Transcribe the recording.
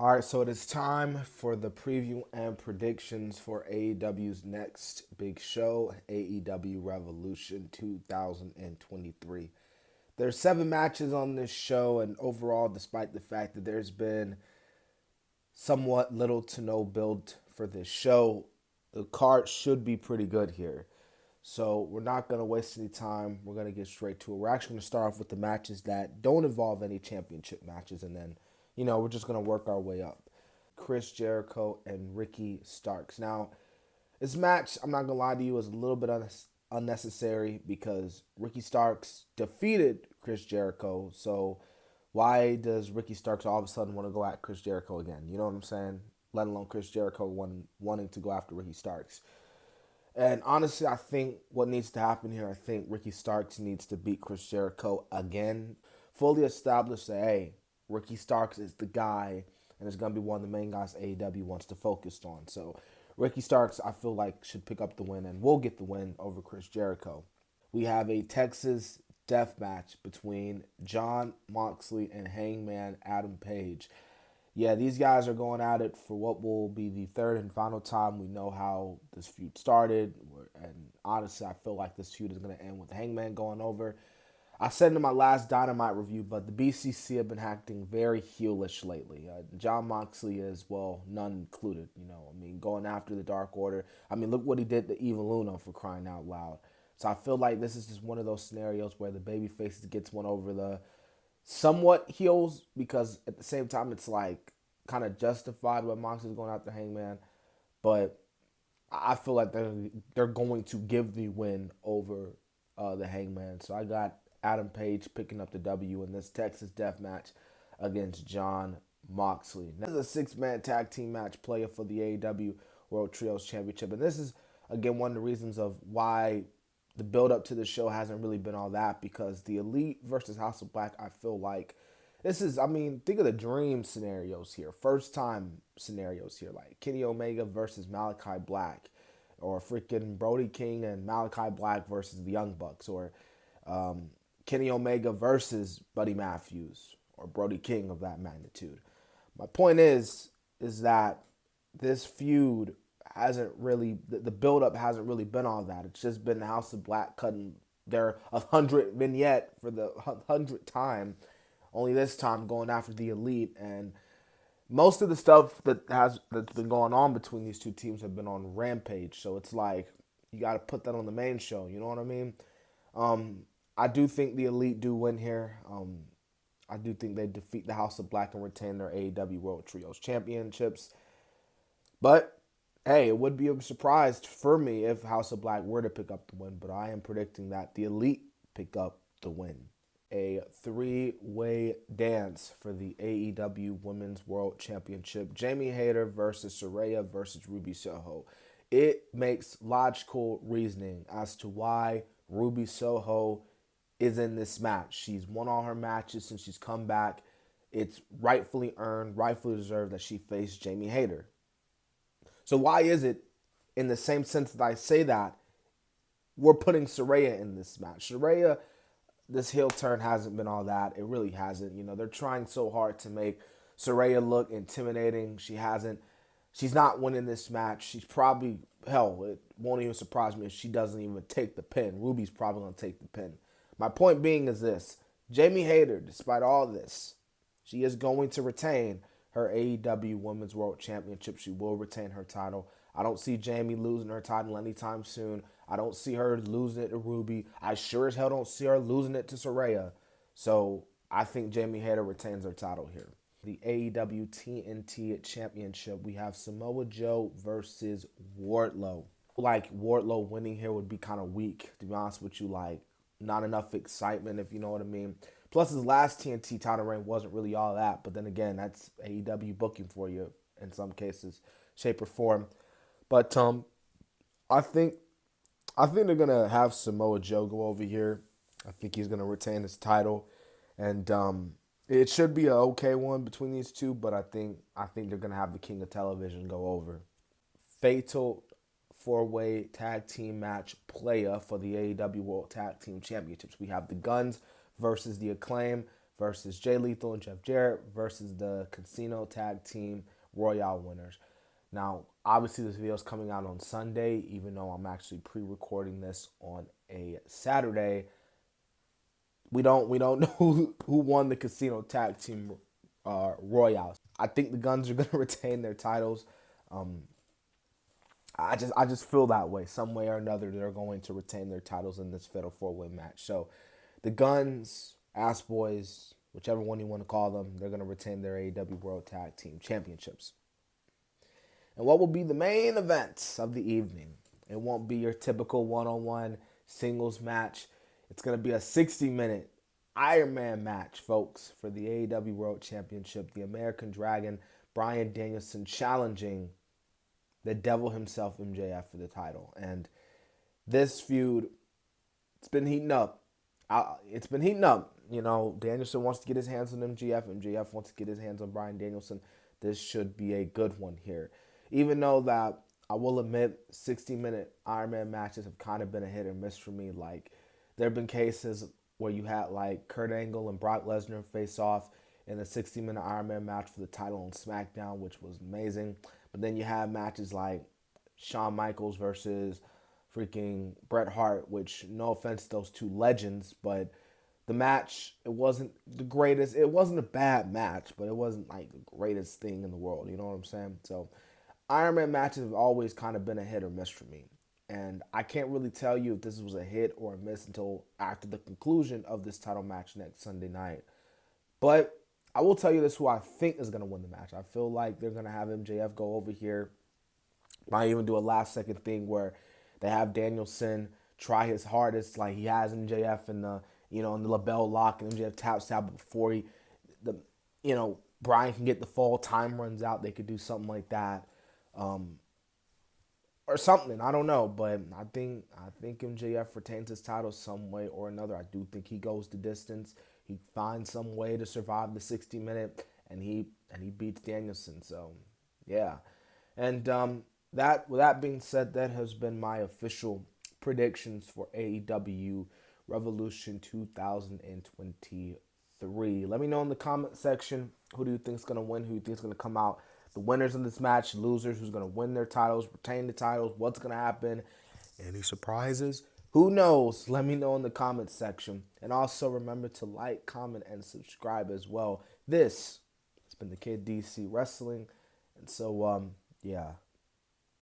All right, so it is time for the preview and predictions for AEW's next big show, AEW Revolution 2023. There's 7 matches on this show, and overall, despite the fact that there's been somewhat little to no build for this show, the card should be pretty good here. So we're not going to waste any time. We're going to get straight to it. We're actually going to start off with the matches that don't involve any championship matches, and then, we're just going to work our way up. Chris Jericho and Ricky Starks. Now, this match, I'm not going to lie to you, is a little bit unnecessary because Ricky Starks defeated Chris Jericho. So why does Ricky Starks all of a sudden want to go at Chris Jericho again? You know what I'm saying? Let alone Chris Jericho wanting to go after Ricky Starks. And honestly, I think what needs to happen here, I think Ricky Starks needs to beat Chris Jericho again. Fully establish that, hey, Ricky Starks is the guy and is going to be one of the main guys AEW wants to focus on. So Ricky Starks, I feel like, should pick up the win and will get the win over Chris Jericho. We have a Texas death match between Jon Moxley and Hangman Adam Page. Yeah, these guys are going at it for what will be the third and final time. We know how this feud started, and honestly, I feel like this feud is going to end with Hangman going over. I said in my last Dynamite review, but the BCC have been acting very heelish lately. Jon Moxley is, well, none included. Going after the Dark Order. Look what he did to Evil Luna, for crying out loud. So I feel like this is just one of those scenarios where the babyface gets one over the somewhat heels, because at the same time it's like kind of justified what Moxley's going after Hangman, but I feel like they're going to give the win over the Hangman. So I got Adam Page picking up the W in this Texas death match against Jon Moxley. Now, this is a 6-man tag team match player for the AEW World Trios Championship, and this is again one of the reasons of why the build up to the show hasn't really been all that, because the Elite versus House of Black, I feel like this is, think of the dream scenarios here, first time scenarios here, like Kenny Omega versus Malachi Black, or freaking Brody King and Malachi Black versus the Young Bucks, or Kenny Omega versus Buddy Matthews, or Brody King of that magnitude. My point is that this feud hasn't really, the build-up hasn't really been all that. It's just been the House of Black cutting their 100 vignette for the 100th time, only this time going after the Elite. And most of the stuff that's been going on between these two teams have been on Rampage. So it's like, you got to put that on the main show. You know what I mean? I do think the Elite do win here. I do think they defeat the House of Black and retain their AEW World Trios Championships. But hey, it would be a surprise for me if House of Black were to pick up the win, but I am predicting that the Elite pick up the win. A 3-way dance for the AEW Women's World Championship. Jamie Hayter versus Saraya versus Ruby Soho. It makes logical reasoning as to why Ruby Soho is in this match. She's won all her matches since she's come back. It's rightfully earned, rightfully deserved that she faced Jamie Hayter. So why is it, in the same sense that I say that, we're putting Saraya in this match? Saraya, this heel turn hasn't been all that. It really hasn't. They're trying so hard to make Saraya look intimidating. She's not winning this match. She's probably, hell, it won't even surprise me if she doesn't even take the pin. Ruby's probably going to take the pin. My point being is this. Jamie Hayter, despite all this, she is going to retain her AEW Women's World Championship. She will retain her title. I don't see Jamie losing her title anytime soon. I don't see her losing it to Ruby. I sure as hell don't see her losing it to Saraya. So I think Jamie Hayter retains her title here. The AEW TNT Championship, we have Samoa Joe versus Wardlow. Like, Wardlow winning here would be kind of weak, to be honest with you. Like, not enough excitement, if you know what I mean. Plus, his last TNT title reign wasn't really all that. But then again, that's AEW booking for you in some cases, shape, or form. But I think they're going to have Samoa Joe go over here. I think he's going to retain his title. And it should be an okay one between these two. But I think they're going to have the King of Television go over. Fatal 4-way tag team match playa for the AEW World Tag Team Championships. We have the Guns versus the Acclaim versus Jay Lethal and Jeff Jarrett versus the Casino Tag Team Royale winners. Now, obviously, this video is coming out on Sunday, even though I'm actually pre-recording this on a Saturday. We don't know who won the Casino Tag Team Royale. I think the Guns are going to retain their titles. I just feel that way. Some way or another, they're going to retain their titles in this Fatal 4-Way match. So, the Guns, Ass Boys, whichever one you want to call them, they're going to retain their AEW World Tag Team Championships. And what will be the main event of the evening? It won't be your typical one-on-one singles match. It's going to be a 60-minute Iron Man match, folks, for the AEW World Championship. The American Dragon, BRYAN Danielson, challenging the devil himself, MJF, for the title. And this feud, it's been heating up. You know, Danielson wants to get his hands on MJF. MJF wants to get his hands on BRYAN Danielson. This should be a good one here. Even though that, I will admit, 60-minute Iron Man matches have kind of been a hit or miss for me. Like, there have been cases where you had, like, Kurt Angle and Brock Lesnar face off in a 60-minute Iron Man match for the title on SmackDown, which was amazing. But then you have matches like Shawn Michaels versus freaking Bret Hart, which, no offense to those two legends, but the match, it wasn't the greatest. It wasn't a bad match, but it wasn't like the greatest thing in the world. You know what I'm saying? So Iron Man matches have always kind of been a hit or miss for me. And I can't really tell you if this was a hit or a miss until after the conclusion of this title match next Sunday night. But I will tell you this, who I think is going to win the match. I feel like they're going to have MJF go over here. Might even do a last-second thing where they have Danielson try his hardest, like he has MJF in the, in the LeBell lock, and MJF taps out before Bryan can get the fall, time runs out. They could do something like that. Or something, I don't know, but I think MJF retains his title some way or another. I do think he goes the distance. He finds some way to survive the 60-minute, and he beats Danielson. So, yeah. And with that being said, that has been my official predictions for AEW Revolution 2023. Let me know in the comment section, who do you think is going to win, who do you think is going to come out the winners in this match, losers, who's going to win their titles, retain the titles, what's going to happen, any surprises, who knows? Let me know in the comments section. And also remember to like, comment, and subscribe as well. This has been the Kid DC Wrestling. And so, yeah.